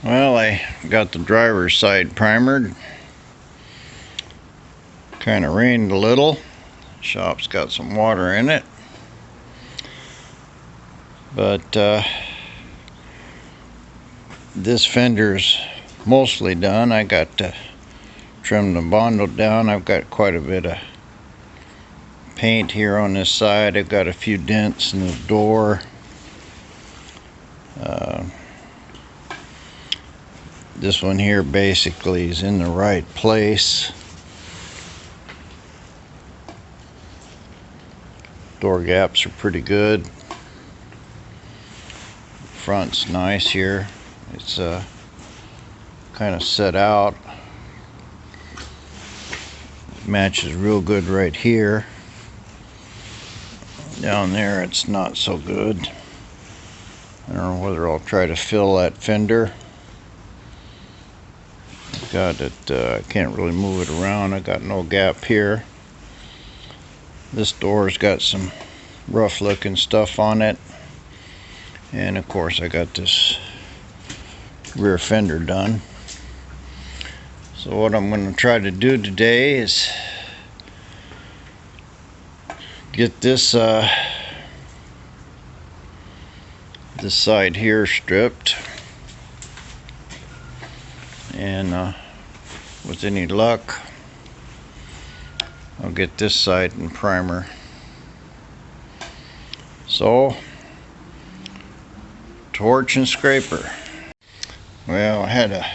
Well, I got the driver's side primered. Kind of rained a little. Shop's got some water in it. But this fender's mostly done. I got to trim the bondo down. I've got quite a bit of paint here on this side. I've got a few dents in the door. This one here basically is in the right place. Door gaps are pretty good. Front's nice here. It's kind of set out. Matches real good right here. Down there it's not so good. I don't know whether I'll try to fill that fender. Got it, I can't really move it around. I got no gap here. This door's got some rough looking stuff on it. And of course I got this rear fender done. So what I'm going to try to do today is get this this side here stripped, and with any luck I'll get this side in primer. So torch and scraper. Well, I had a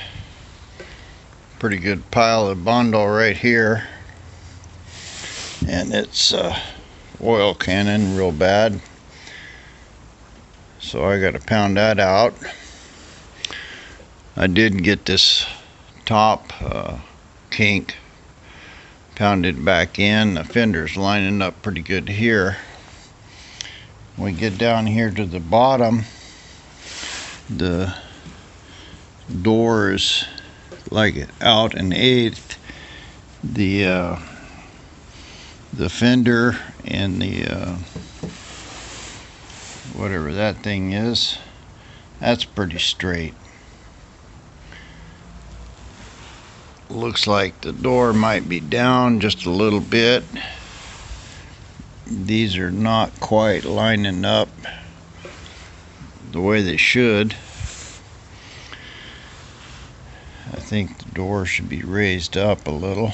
pretty good pile of bondo right here, and it's oil cannon real bad, so I got to pound that out. I did get this top kink pounded back in. The fender's lining up pretty good here. When we get down here to the bottom, the door is like out an eighth. The fender and the whatever that thing is, that's pretty straight. Looks like the door might be down just a little bit. These are not quite lining up the way they should. I think the door should be raised up a little.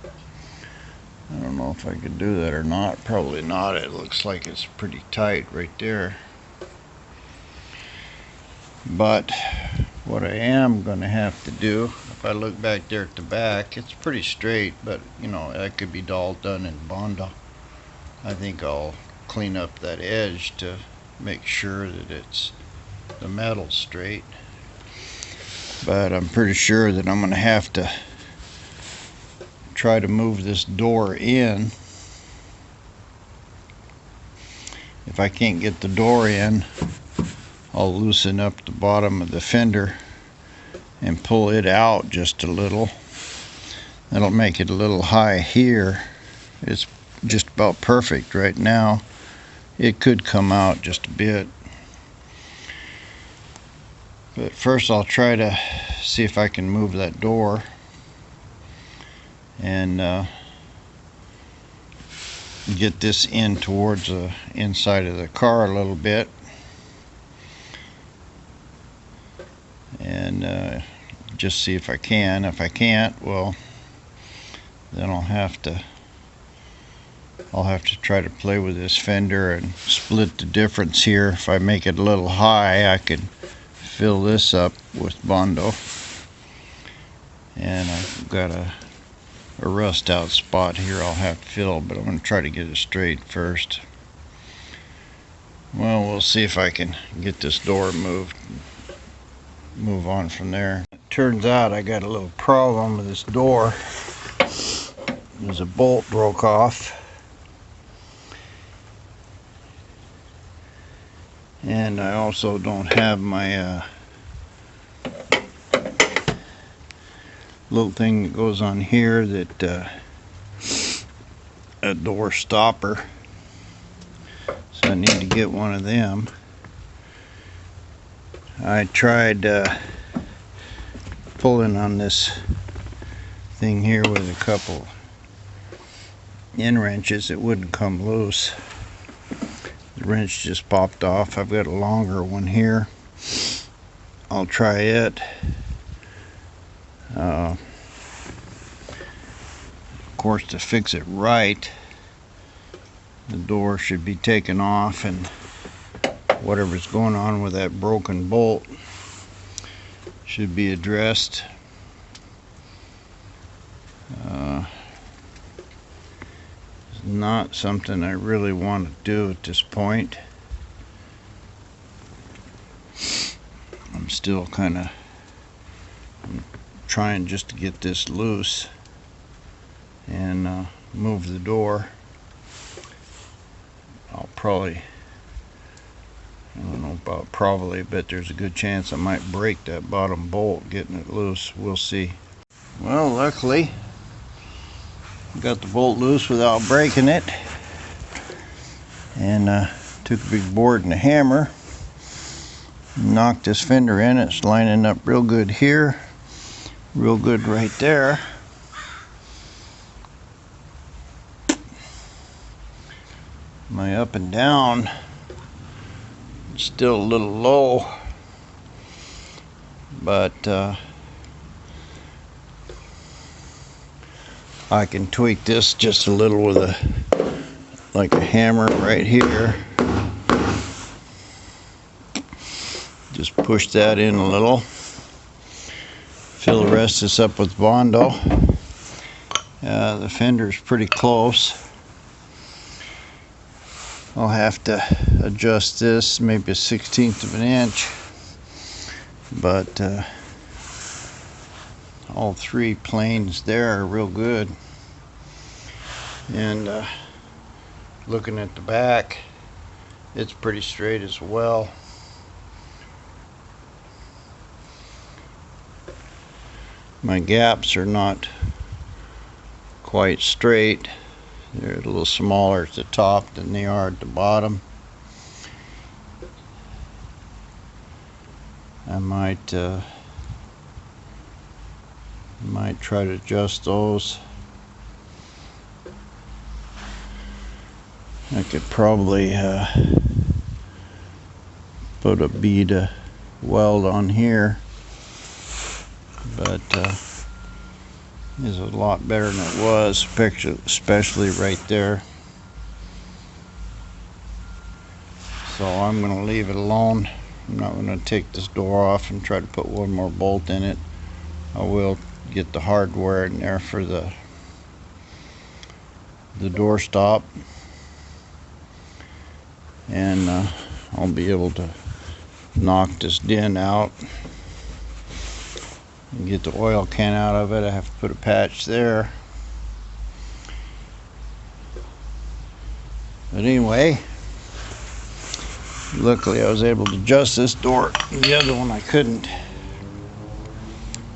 I don't know if I could do that or not. Probably not. It looks like it's pretty tight right there. But what I am going to have to do, if I look back there at the back, it's pretty straight, but you know, that could be all done in bondo. I think I'll clean up that edge to make sure that it's the metal straight. But I'm pretty sure that I'm going to have to try to move this door in. If I can't get the door in, I'll loosen up the bottom of the fender and pull it out just a little. That'll make it a little high here. It's just about perfect right now. It could come out just a bit. But first I'll try to see if I can move that door and get this in towards the inside of the car a little bit. And just see if I can. If I can't, well, then I'll have to try to play with this fender and split the difference here. If I make it a little high, I could fill this up with bondo. And I've got a rust out spot here I'll have to fill, but I'm going to try to get it straight first. Well, we'll see if I can get this door moved. Move on from there. It turns out I got a little problem with this door. There's a bolt broke off, and I also don't have my little thing that goes on here, that a door stopper, so I need to get one of them. I tried pulling on this thing here with a couple end wrenches. It wouldn't come loose. The wrench just popped off. I've got a longer one here. I'll try it. Of course, to fix it right, the door should be taken off, and whatever's going on with that broken bolt should be addressed. It's not something I really want to do at this point. I'm still kind of trying just to get this loose and move the door. I'll probably, I don't know about probably, but there's a good chance I might break that bottom bolt getting it loose. We'll see. Well, luckily got the bolt loose without breaking it, and took a big board and a hammer, knocked this fender in. It's lining up real good here, real good right there. My up and down is still a little low, but I can tweak this just a little with like a hammer right here. Just push that in a little. Fill the rest of this up with bondo. The fender's pretty close. I'll have to adjust this maybe a 1/16 of an inch, but all three planes there are real good. And looking at the back, it's pretty straight as well. My gaps are not quite straight. They're a little smaller at the top than they are at the bottom. I might try to adjust those. I could probably put a bead of weld on here, but is a lot better than it was, especially right there. So I'm going to leave it alone. I'm not going to take this door off and try to put one more bolt in it. I will get the hardware in there for the door stop, and I'll be able to knock this dent out and get the oil can out of it. I have to put a patch there. But anyway, luckily I was able to adjust this door. The other one I couldn't.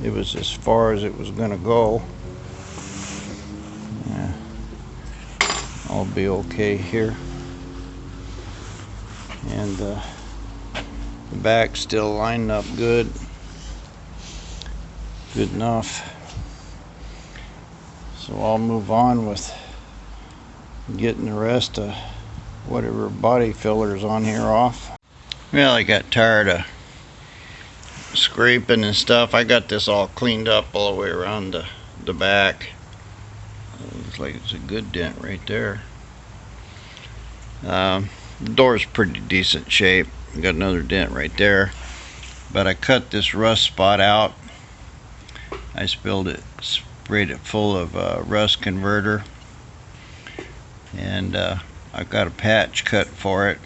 It was as far as it was going to go. Yeah, I'll be okay here. And the back's still lining up good. Good enough. So I'll move on with getting the rest of whatever body fillers on here off. Well, I got tired of scraping and stuff. I got this all cleaned up all the way around the back. Looks like it's a good dent right there. The door's pretty decent shape. Got another dent right there, but I cut this rust spot out. I sprayed it full of rust converter, and I got a patch cut for it.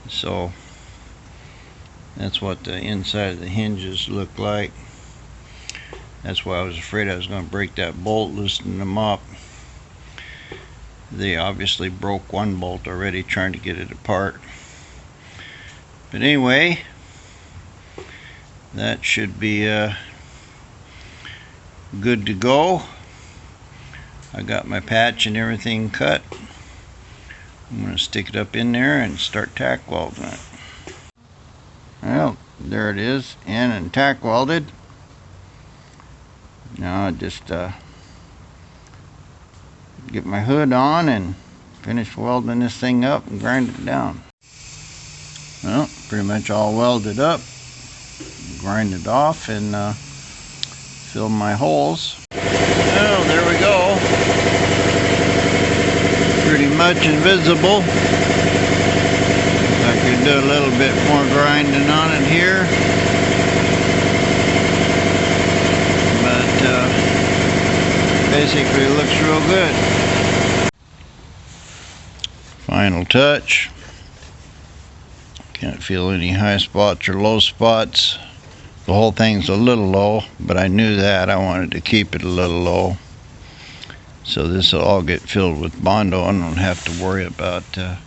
So that's what the inside of the hinges look like. That's why I was afraid I was going to break that bolt loosening them up. They obviously broke one bolt already trying to get it apart. But anyway, that should be good to go. I got my patch and everything cut. I'm going to stick it up in there and start tack welding it. Well, there it is, in and tack welded. Now I just get my hood on and finish welding this thing up and grind it down. Well, pretty much all welded up. Grind it off and fill my holes. Oh, there we go. Pretty much invisible. I could do a little bit more grinding on it here. But basically it looks real good. Final touch. Can't feel any high spots or low spots. The whole thing's a little low, but I knew that. I wanted to keep it a little low. So this will all get filled with bondo. I don't have to worry about a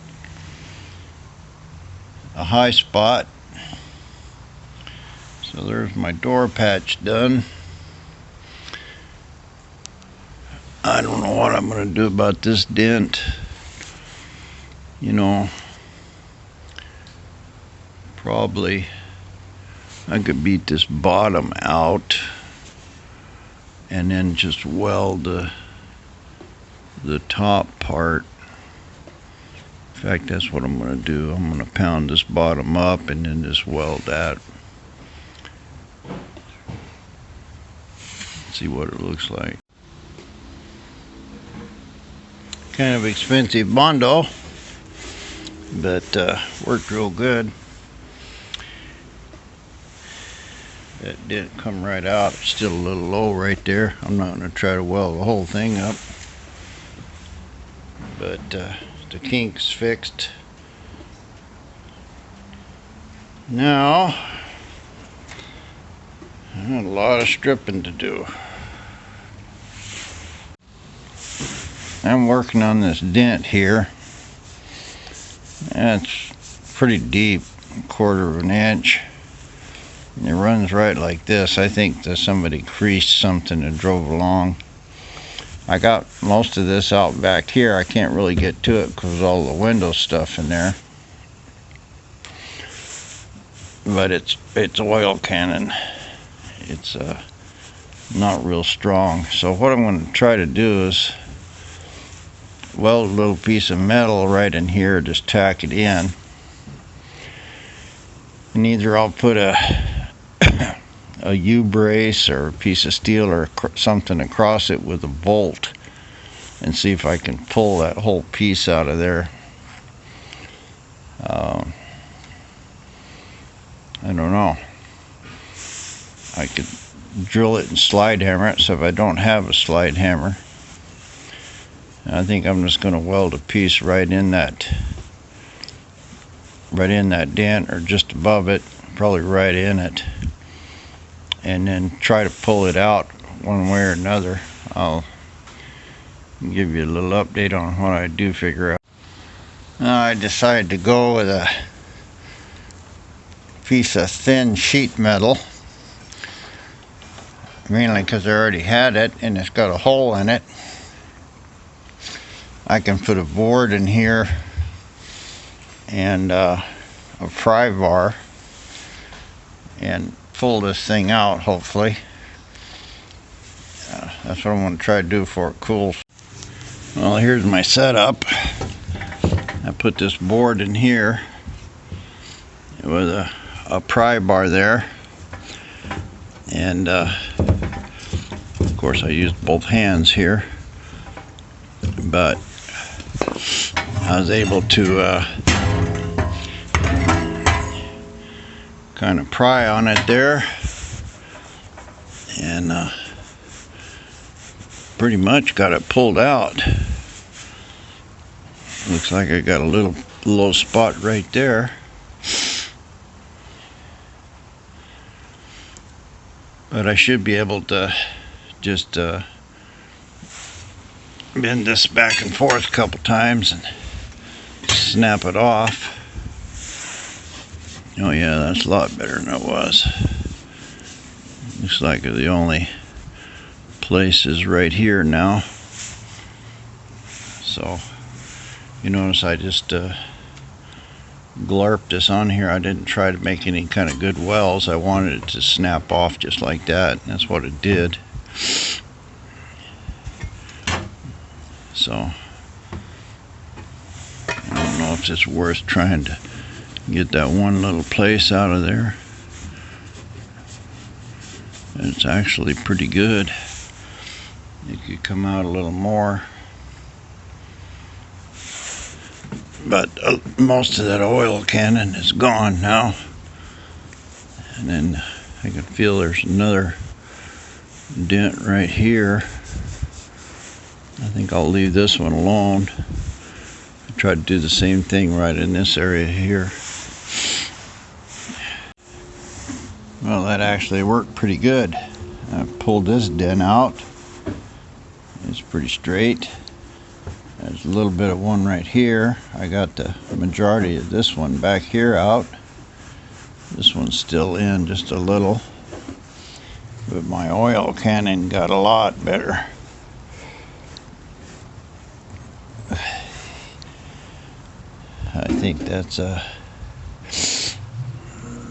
high spot. So there's my door patch done. I don't know what I'm going to do about this dent. You know, probably I could beat this bottom out and then just weld the top part. In fact, that's what I'm going to do. I'm going to pound this bottom up and then just weld that. See what it looks like. Kind of expensive bondo, but worked real good. That didn't come right out. It's still a little low right there. I'm not going to try to weld the whole thing up, but the kink's fixed. Now, a lot of stripping to do. I'm working on this dent here. It's pretty deep, 1/4 of an inch. And it runs right like this. I think that somebody creased something and drove along. I got most of this out back here. I can't really get to it because of all the window stuff in there. But it's oil cannon. It's not real strong. So what I'm going to try to do is weld a little piece of metal right in here, just tack it in. And either I'll put a U-brace or a piece of steel or something across it with a bolt and see if I can pull that whole piece out of there. I don't know. I could drill it and slide hammer it, so if I don't have a slide hammer, I think I'm just going to weld a piece right in that dent or just above it, probably right in it, and then try to pull it out one way or another. I'll give you a little update on what I do figure out. I decided to go with a piece of thin sheet metal, mainly because I already had it and it's got a hole in it. I can put a board in here and a pry bar and pull this thing out, hopefully. That's what I'm going to try to do before it cools. Well, here's my setup. I put this board in here with a pry bar there, and of course I used both hands here, but I was able to kind of pry on it there, and pretty much got it pulled out. Looks like I got a little low spot right there. But I should be able to just bend this back and forth a couple times and snap it off. Oh yeah, that's a lot better than it was. Looks like the only place is right here now. So you notice I just glarped this on here. I didn't try to make any kind of good welds. I wanted it to snap off just like that, and that's what it did. So I don't know if it's worth trying to get that one little place out of there. It's actually pretty good. It could come out a little more, but most of that oil cannon is gone now. And then I can feel there's another dent right here. I think I'll leave this one alone. I tried to do the same thing right in this area here. Well, that actually worked pretty good. I pulled this dent out. It's pretty straight. There's a little bit of one right here. I got the majority of this one back here out. This one's still in just a little. But my oil cannon got a lot better. I think that's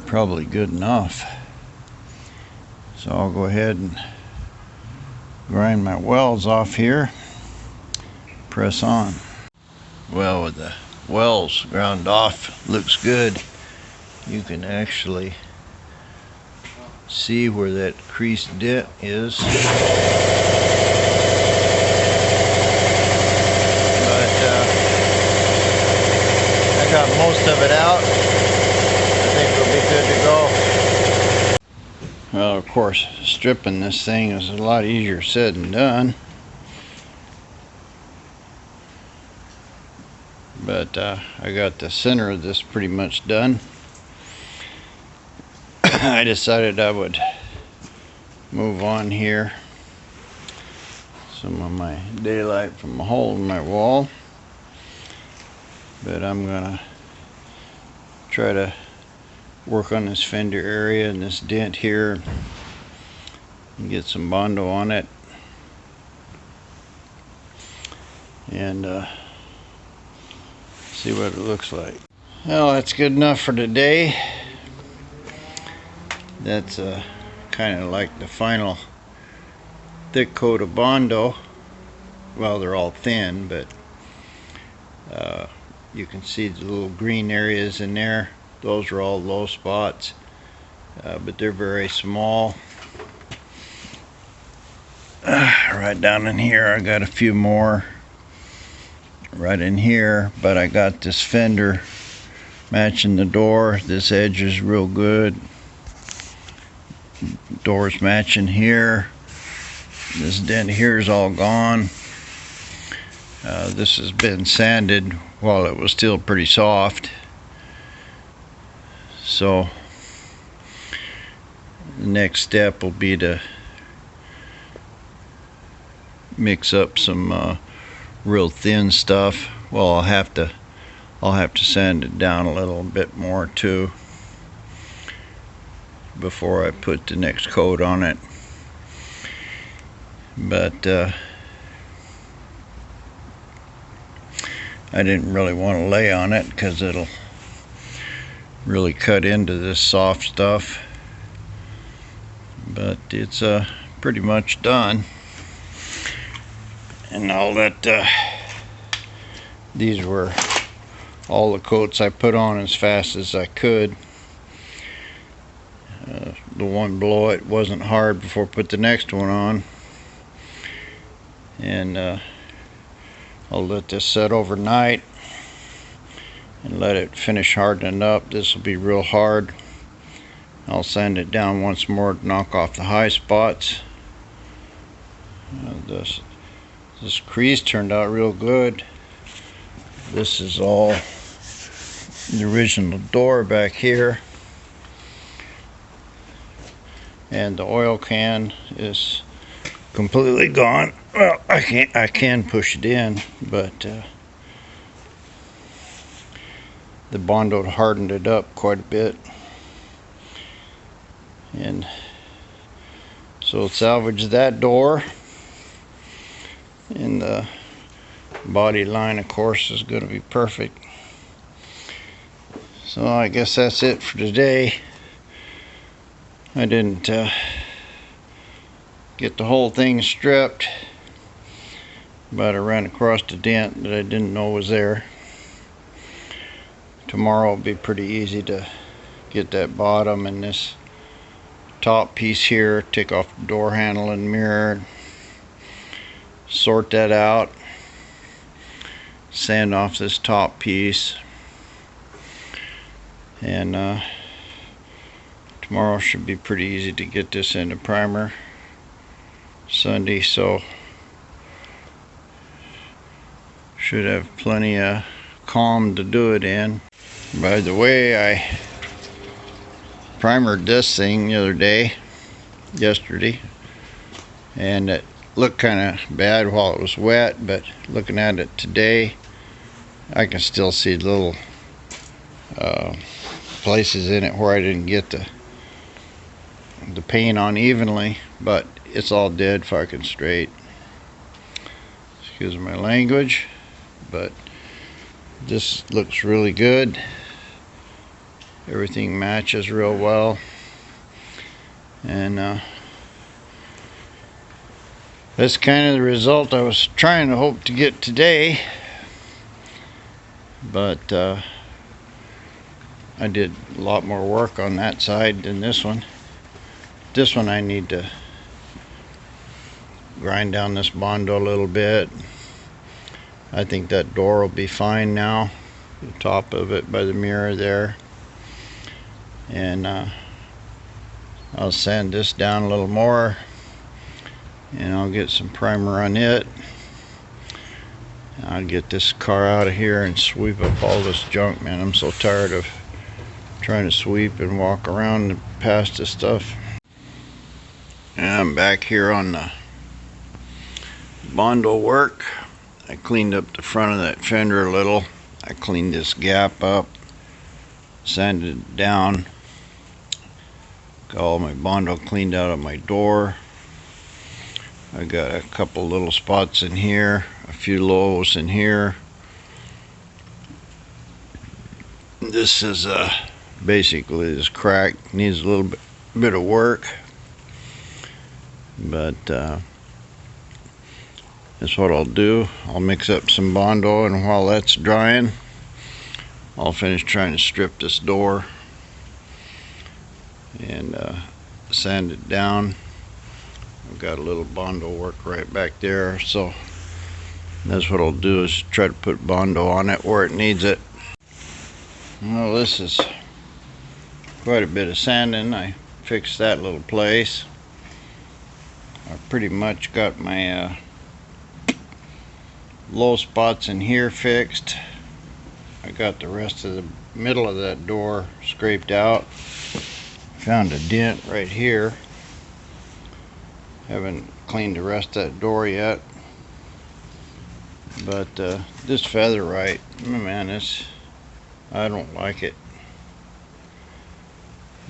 probably good enough. So I'll go ahead and grind my welds off here. Press on. Well, with the welds ground off, looks good. You can actually see where that crease dent is. But I got most of it out. I think it'll be good to go. Well, of course, stripping this thing is a lot easier said than done. But I got the center of this pretty much done. I decided I would move on here some of my daylight from a hole in my wall. But I'm gonna try to work on this fender area and this dent here and get some bondo on it, and see what it looks like. Well, that's good enough for today. That's kind of like the final thick coat of bondo. Well, they're all thin, but you can see the little green areas in there. Those are all low spots, but they're very small. Right down in here I got a few more right in here, but I got this fender matching the door. This edge is real good. Door's matching here. This dent here is all gone. This has been sanded while it was still pretty soft. So the next step will be to mix up some real thin stuff. Well, I'll have to sand it down a little bit more too before I put the next coat on it. But I didn't really want to lay on it because it'll really cut into this soft stuff. But it's pretty much done, and I'll let these were all the coats I put on as fast as I could. The one below it wasn't hard before I put the next one on, and I'll let this set overnight and let it finish hardening up. This will be real hard. I'll sand it down once more to knock off the high spots. This crease turned out real good. This is all the original door back here, and the oil can is completely gone. Well, I can push it in, but the bondo hardened it up quite a bit, and so salvage that door. And the body line, of course, is going to be perfect. So I guess that's it for today. I didn't get the whole thing stripped, but I ran across a dent that I didn't know was there. Tomorrow will be pretty easy to get that bottom and this top piece here, take off the door handle and mirror, sort that out, sand off this top piece, and tomorrow should be pretty easy to get this into primer. Sunday, so should have plenty of calm to do it in. By the way, I primered this thing the other day, yesterday, and it looked kind of bad while it was wet, but looking at it today, I can still see little places in it where I didn't get the paint on evenly, but it's all dead fucking straight. Excuse my language, but this looks really good. Everything matches real well, and that's kind of the result I was trying to hope to get today, but I did a lot more work on that side than this one. This one I need to grind down this bondo a little bit. I think that door will be fine now, the top of it by the mirror there, and I'll sand this down a little more, and I'll get some primer on it. I'll get this car out of here and sweep up all this junk, man. I'm so tired of trying to sweep and walk around past this stuff. And I'm back here on the bondo work. I cleaned up the front of that fender a little. I cleaned this gap up, sanded it down, got all my bondo cleaned out of my door. I got a couple little spots in here, a few lows in here. This is basically this crack, needs a little bit of work, but that's what I'll do. I'll mix up some bondo, and while that's drying, I'll finish trying to strip this door and sand it down. I've got a little bondo work right back there, so that's what I'll do, is try to put bondo on it where it needs it. Well, this is quite a bit of sanding. I fixed that little place. I pretty much got my low spots in here fixed. I got the rest of the middle of that door scraped out. Found a dent right here. Haven't cleaned the rest of that door yet, but this featherite, man, I don't like it.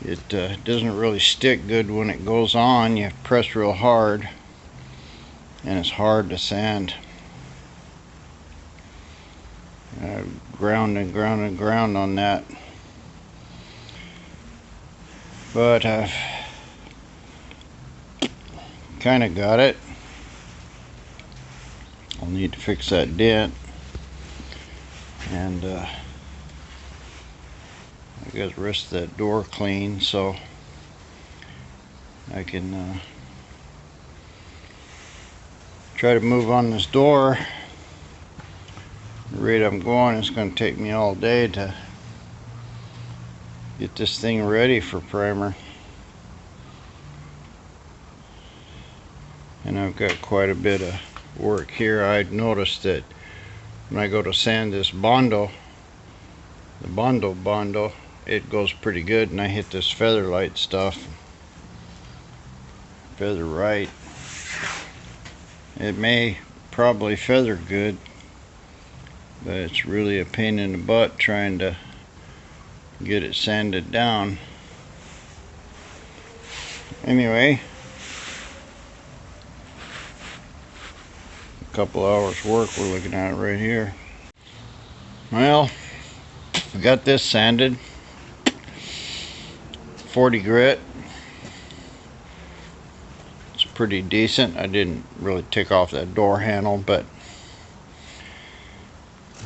It doesn't really stick good when it goes on. You have to press real hard, and it's hard to sand. Ground and ground and ground on that, but I've kind of got it. I'll need to fix that dent, and I got the rest of that door clean, so I can try to move on this door. The rate I'm going, it's going to take me all day to get this thing ready for primer. And I've got quite a bit of work here. I'd noticed that when I go to sand this bondo, the bondo, it goes pretty good, and I hit this featherlight stuff. Featherite. It may probably feather good, but it's really a pain in the butt trying to get it sanded down. Anyway, a couple hours work we're looking at right here. Well, we got this sanded. 40 grit. It's pretty decent. I didn't really take off that door handle, but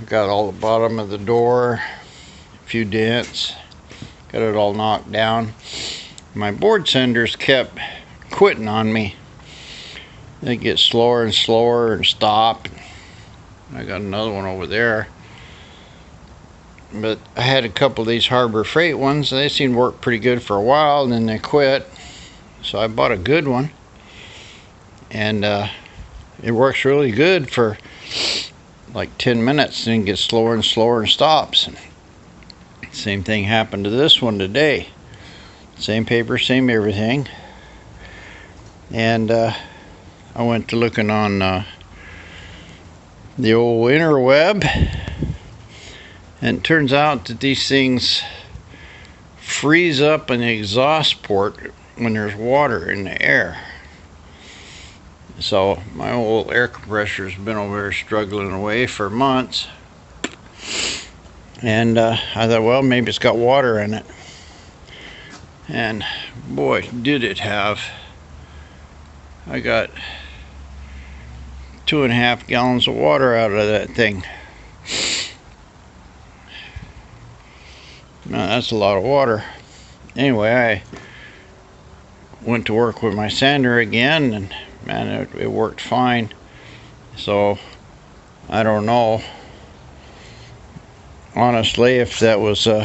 I got all the bottom of the door, a few dents, got it all knocked down. My board sanders kept quitting on me. They get slower and slower and stop. I got another one over there. But I had a couple of these Harbor Freight ones. They seemed to work pretty good for a while, and then they quit. So I bought a good one. And it works really good for like 10 minutes, then gets slower and slower and stops. Same thing happened to this one today. Same paper, same everything. And I went to looking on the old interweb, and it turns out that these things freeze up an exhaust port when there's water in the air. So my old air compressor's been over there struggling away for months, and I thought, well, maybe it's got water in it. And boy, did it have. I got 2.5 gallons of water out of that thing. Now that's a lot of water. Anyway, I went to work with my sander again, and man, it worked fine. So I don't know, honestly, if that was you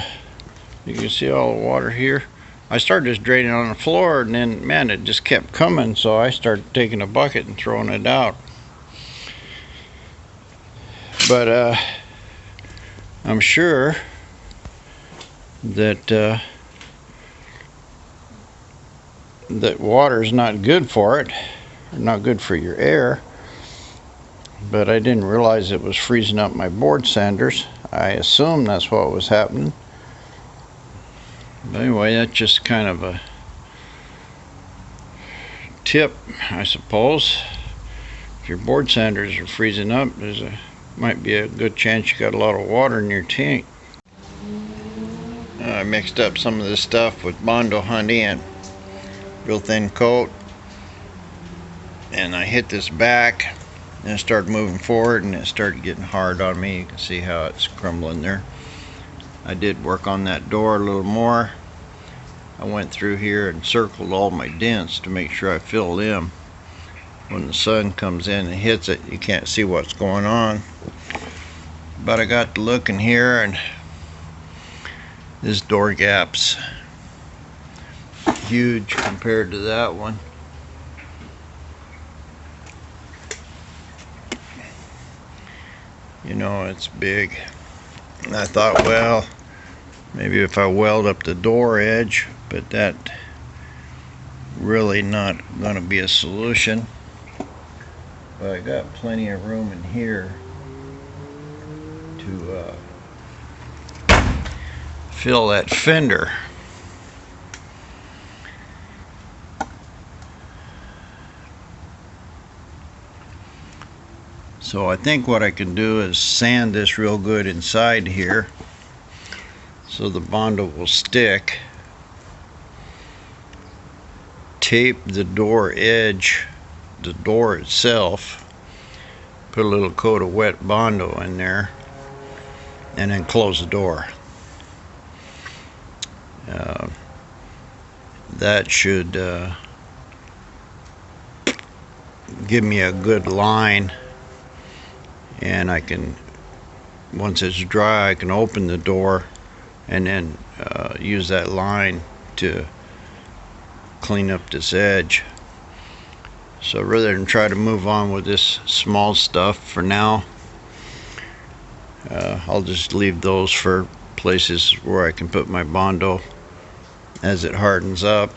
can see all the water here. I started just draining on the floor, and then man, it just kept coming, so I started taking a bucket and throwing it out. But I'm sure that that water is not good for it, not good for your air. But I didn't realize it was freezing up my board sanders. I assumed that's what was happening. But anyway, that's just kind of a tip, I suppose. If your board sanders are freezing up, might be a good chance you got a lot of water in your tank. I mixed up some of this stuff with Bondo honey and real thin coat, and I hit this back, and it started moving forward, and it started getting hard on me. You can see how it's crumbling there. I did work on that door a little more. I went through here and circled all my dents to make sure I filled them. When the sun comes in and hits it, you can't see what's going on. But I got to looking here, and this door gap's huge compared to that one. You know, it's big. And I thought, well, maybe if I weld up the door edge, but that really not going to be a solution. But I got plenty of room in here to fill that fender. So I think what I can do is sand this real good inside here so the Bondo will stick. Tape the door edge, the door itself, put a little coat of wet Bondo in there, and then close the door. That should give me a good line, and I can, once it's dry, I can open the door and then use that line to clean up this edge. So rather than try to move on with this small stuff for now, I'll just leave those for places where I can put my Bondo as it hardens up.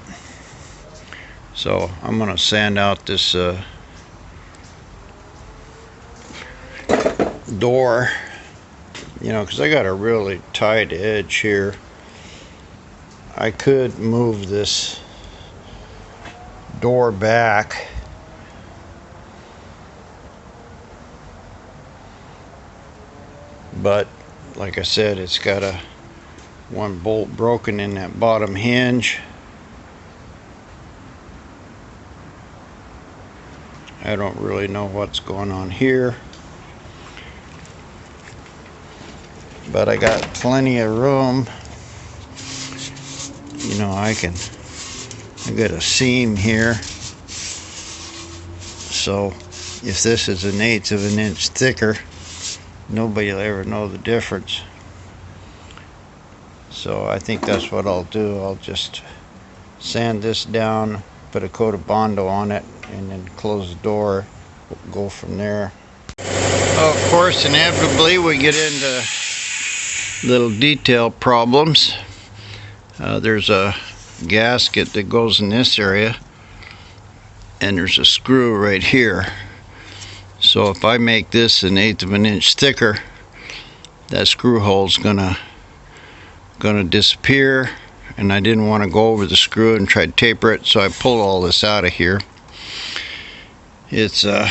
So I'm going to sand out this door, you know, because I got a really tight edge here. I could move this door back, but like I said, it's got one bolt broken in that bottom hinge, I don't really know what's going on here, but I got plenty of room. You know, I got a seam here, so if this is 1/8 of an inch thicker, nobody will ever know the difference. So I think that's what I'll do. I'll just sand this down, put a coat of bondo on it, and then close the door, go from there. Of course, inevitably we get into little detail problems. There's a gasket that goes in this area, and there's a screw right here. So if I make this 1/8 of an inch thicker, that screw hole's gonna disappear, and I didn't want to go over the screw and try to taper it, so I pulled all this out of here. It's in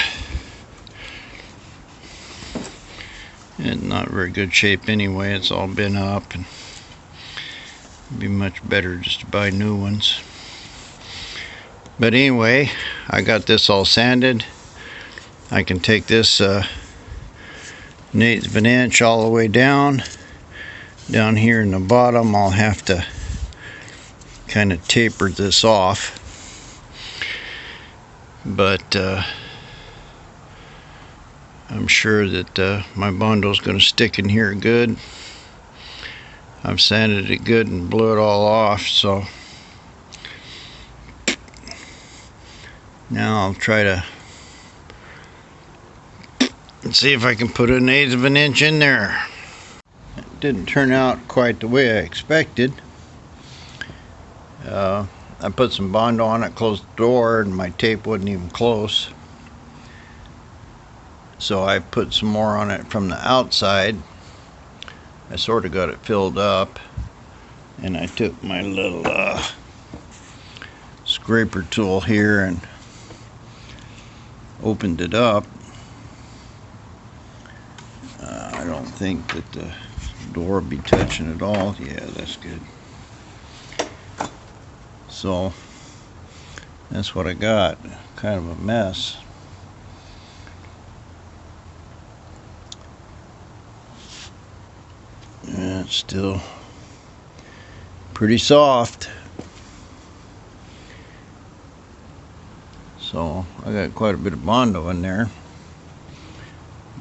not very good shape anyway. It's all been up, and it'd be much better just to buy new ones. But anyway, I got this all sanded. I can take this 1/8 of an inch all the way down here in the bottom. I'll have to kind of taper this off, but I'm sure that my bondo's going to stick in here good. I've sanded it good and blew it all off, so now I'll try to see if I can put 1/8 of an inch in there. It didn't turn out quite the way I expected. I put some bondo on it, closed the door, and my tape wasn't even close. So I put some more on it from the outside. I sort of got it filled up, and I took my little scraper tool here and opened it up. I don't think that the door will be touching at all. Yeah, that's good. So that's what I got. Kind of a mess. And it's still pretty soft. So I got quite a bit of bondo in there.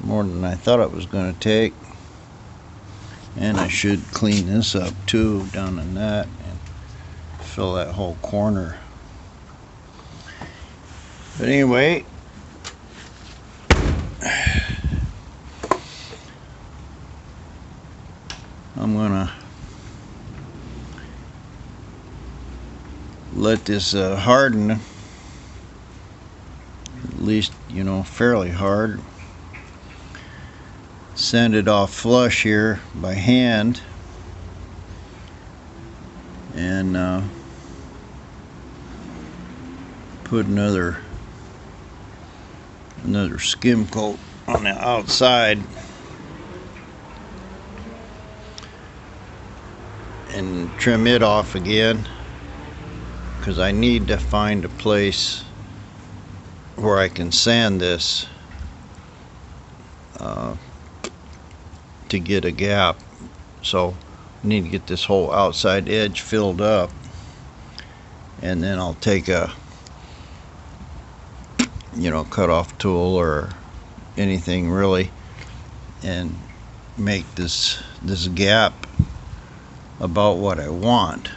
More than I thought it was going to take. And I should clean this up too, down in that, and fill that whole corner. But anyway, I'm gonna let this harden, at least, you know, fairly hard. Sand it off flush here by hand, and put another skim coat on the outside, and trim it off again, because I need to find a place where I can sand this to get a gap. So I need to get this whole outside edge filled up, and then I'll take a, you know, cut off tool or anything really, and make this gap about what I want.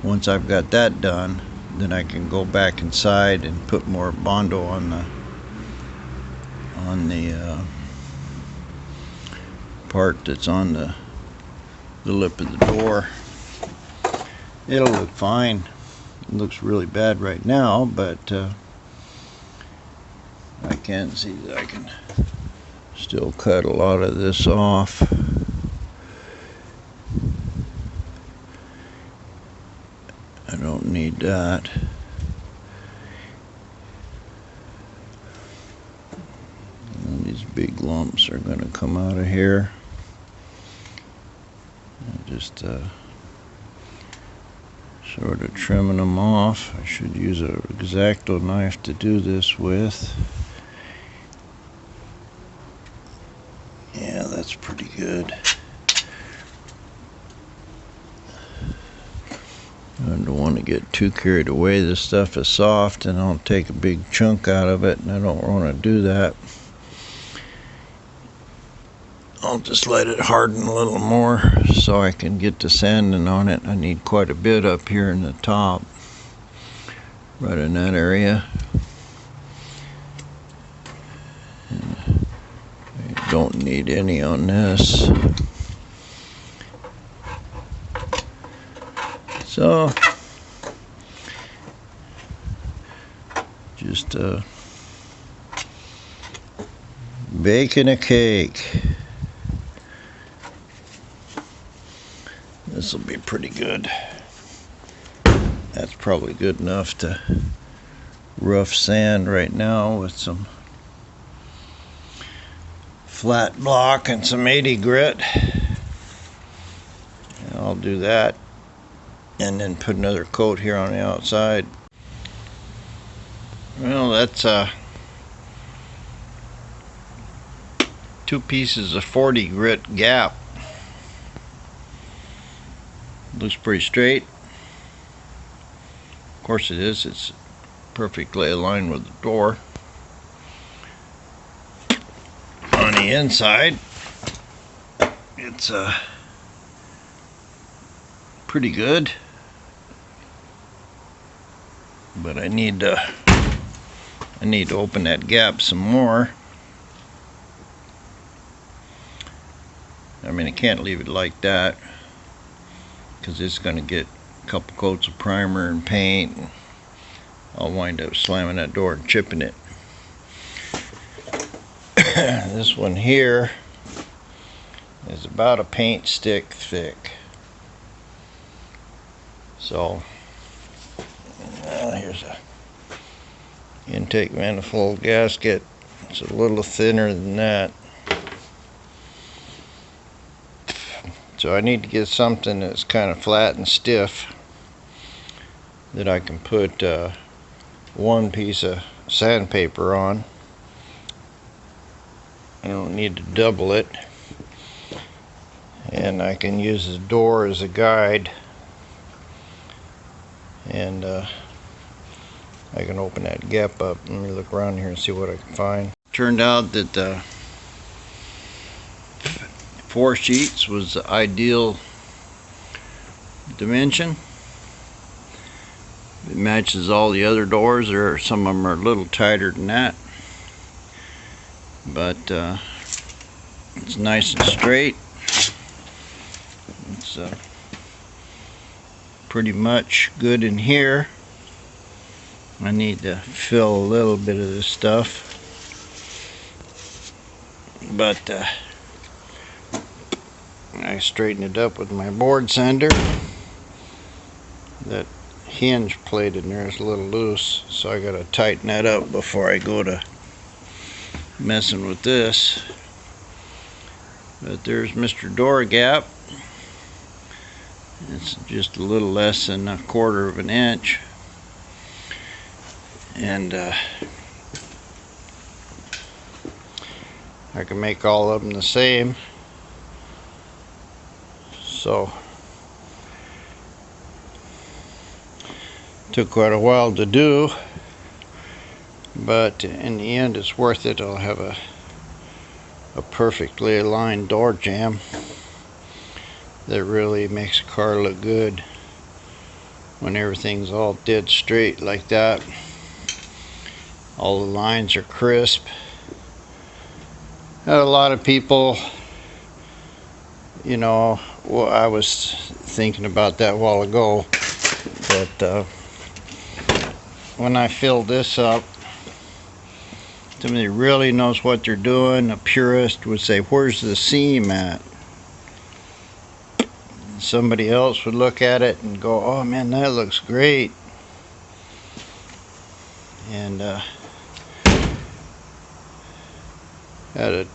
Once I've got that done, then I can go back inside and put more bondo on the part that's on the lip of the door. It'll look fine. It looks really bad right now, but I can see that I can still cut a lot of this off. I don't need that. And these big lumps are going to come out of here. Sort of trimming them off. I should use an X-Acto knife to do this with. Yeah, that's pretty good. I don't want to get too carried away. This stuff is soft and I'll take a big chunk out of it, and I don't want to do that. I'll just let it harden a little more so I can get to sanding on it. I need quite a bit up here in the top, right in that area. And I don't need any on this. So, just baking a cake. This will be pretty good. That's probably good enough to rough sand right now with some flat block and some 80 grit. And I'll do that and then put another coat here on the outside. Well, that's 2 pieces of 40 grit gap. Looks pretty straight. Of course it is. It's perfectly aligned with the door. On the inside, it's pretty good, but I need to open that gap some more. I mean, I can't leave it like that, because it's going to get a couple coats of primer and paint, and I'll wind up slamming that door and chipping it. This one here is about a paint stick thick. So here's a intake manifold gasket. It's a little thinner than that. So I need to get something that's kind of flat and stiff that I can put one piece of sandpaper on. I don't need to double it, and I can use the door as a guide, and I can open that gap up. Let me look around here and see what I can find. Turned out that 4 sheets was the ideal dimension. It matches all the other doors. Some of them are a little tighter than that, but it's nice and straight. It's pretty much good in here. I need to fill a little bit of this stuff, but I straighten it up with my board sander. That hinge plate in there is a little loose, so I gotta tighten that up before I go to messing with this. But there's Mr. Door Gap. It's just a little less than 1/4 of an inch, and I can make all of them the same. So took quite a while to do, but in the end it's worth it. I'll have a perfectly aligned door jamb that really makes a car look good when everything's all dead straight like that. All the lines are crisp. A lot of people, you know, well, I was thinking about that a while ago, that when I fill this up, somebody really knows what they're doing. A purist would say, where's the seam at? Somebody else would look at it and go, oh man, that looks great. And had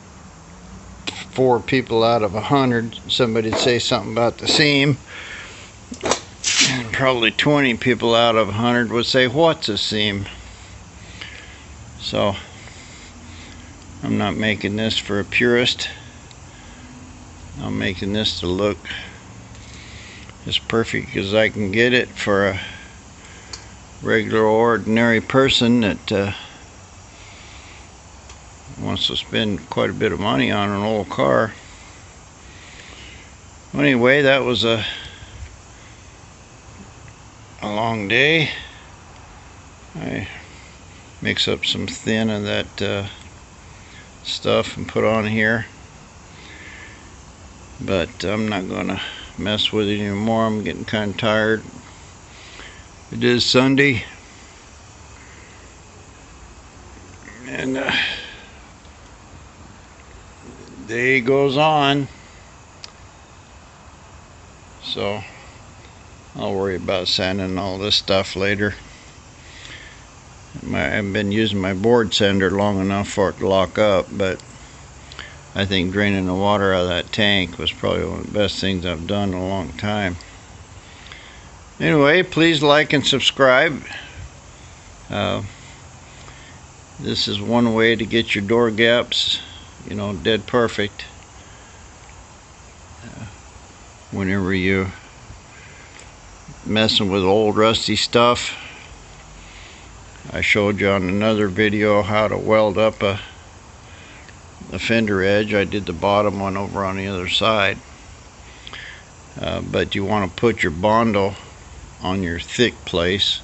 4 people out of 100, somebody'd say something about the seam, probably 20 people out of 100 would say, what's a seam? So I'm not making this for a purist. I'm making this to look as perfect as I can get it for a regular ordinary person that wants to spend quite a bit of money on an old car. Anyway, that was a long day. I mix up some thin of that stuff and put on here, but I'm not gonna mess with it anymore. I'm getting kind of tired. It is Sunday, and day goes on, so I'll worry about sanding all this stuff later. I've been using my board sander long enough for it to lock up, but I think draining the water out of that tank was probably one of the best things I've done in a long time. Anyway, please like and subscribe. This is one way to get your door gaps, you know, dead perfect. Whenever you messing with old rusty stuff. I showed you on another video how to weld up a fender edge. I did the bottom one over on the other side. But you want to put your bondo on your thick place,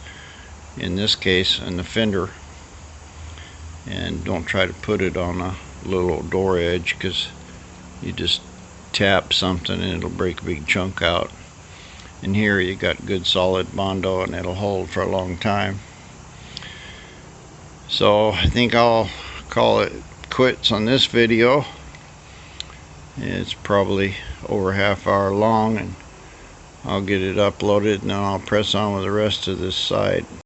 in this case in the fender, and don't try to put it on a little door edge, because you just tap something and it'll break a big chunk out. And here you got good solid bondo and it'll hold for a long time. So I think I'll call it quits on this video. It's probably over a half-hour long, and I'll get it uploaded and then I'll press on with the rest of this side.